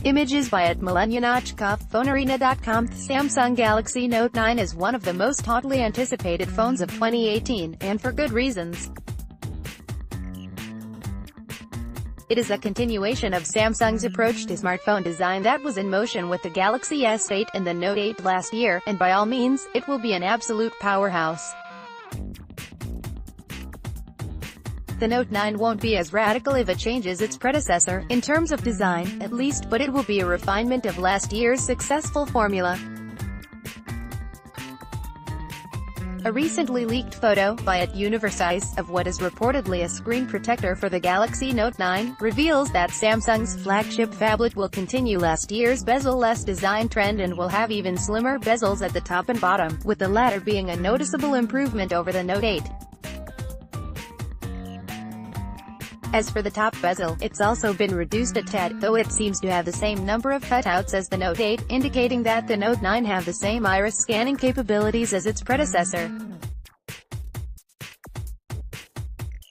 Images by @millennial_. PhoneArena.com. The Samsung Galaxy Note 9 is one of the most hotly anticipated phones of 2018, and for good reasons. It is a continuation of Samsung's approach to smartphone design that was in motion with the Galaxy S8 and the Note 8 last year, and by all means, it will be an absolute powerhouse. The Note 9 won't be as radical if it changes its predecessor, in terms of design, at least, but it will be a refinement of last year's successful formula. A recently leaked photo, by @Universize, of what is reportedly a screen protector for the Galaxy Note 9, reveals that Samsung's flagship phablet will continue last year's bezel-less design trend and will have even slimmer bezels at the top and bottom, with the latter being a noticeable improvement over the Note 8. As for the top bezel, it's also been reduced a tad, though it seems to have the same number of cutouts as the Note 8, indicating that the Note 9 have the same iris scanning capabilities as its predecessor.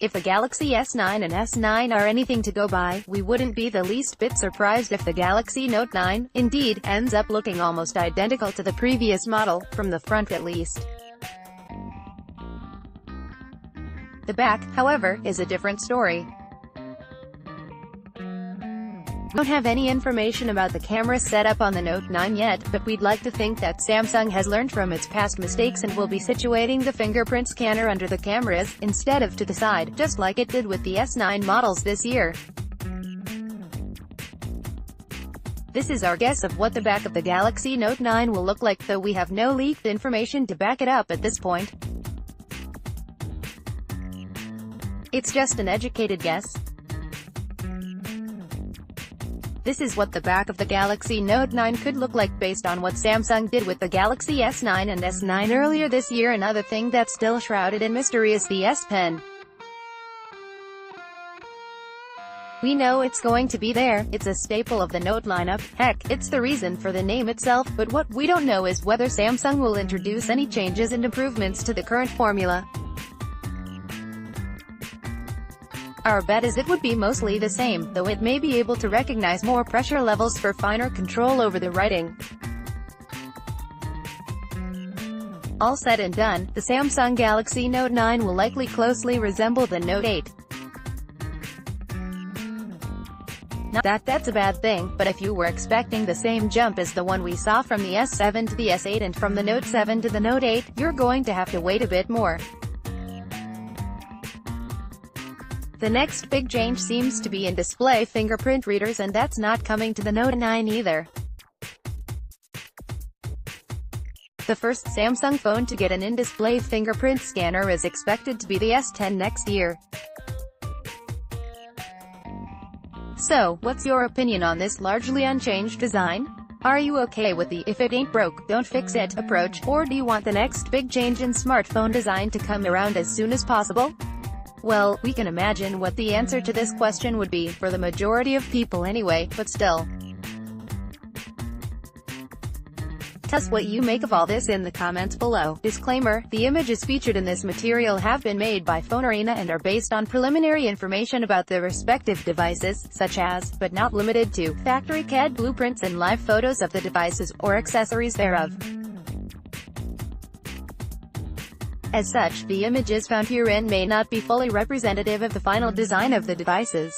If the Galaxy S9 and S9 are anything to go by, we wouldn't be the least bit surprised if the Galaxy Note 9, indeed, ends up looking almost identical to the previous model, from the front at least. The back, however, is a different story. We don't have any information about the camera setup on the Note 9 yet, but we'd like to think that Samsung has learned from its past mistakes and will be situating the fingerprint scanner under the cameras, instead of to the side, just like it did with the S9 models this year. This is our guess of what the back of the Galaxy Note 9 will look like, though we have no leaked information to back it up at this point. It's just an educated guess. This is what the back of the Galaxy Note 9 could look like based on what Samsung did with the Galaxy S9 and S9 earlier this year. Another thing that's still shrouded in mystery is the S Pen. We know it's going to be there, it's a staple of the Note lineup, heck, it's the reason for the name itself, but what we don't know is whether Samsung will introduce any changes and improvements to the current formula. Our bet is it would be mostly the same, though it may be able to recognize more pressure levels for finer control over the writing. All said and done, the Samsung Galaxy Note 9 will likely closely resemble the Note 8. Not that that's a bad thing, but if you were expecting the same jump as the one we saw from the S7 to the S8 and from the Note 7 to the Note 8, you're going to have to wait a bit more. The next big change seems to be in display fingerprint readers, and that's not coming to the Note 9 either. The first Samsung phone to get an in-display fingerprint scanner is expected to be the S10 next year. So, what's your opinion on this largely unchanged design? Are you okay with the "if it ain't broke, don't fix it" approach, or do you want the next big change in smartphone design to come around as soon as possible? Well, we can imagine what the answer to this question would be, for the majority of people anyway, but still. Tell us what you make of all this in the comments below. Disclaimer: the images featured in this material have been made by PhoneArena and are based on preliminary information about the respective devices, such as, but not limited to, factory CAD blueprints and live photos of the devices, or accessories thereof. As such, the images found herein may not be fully representative of the final design of the devices.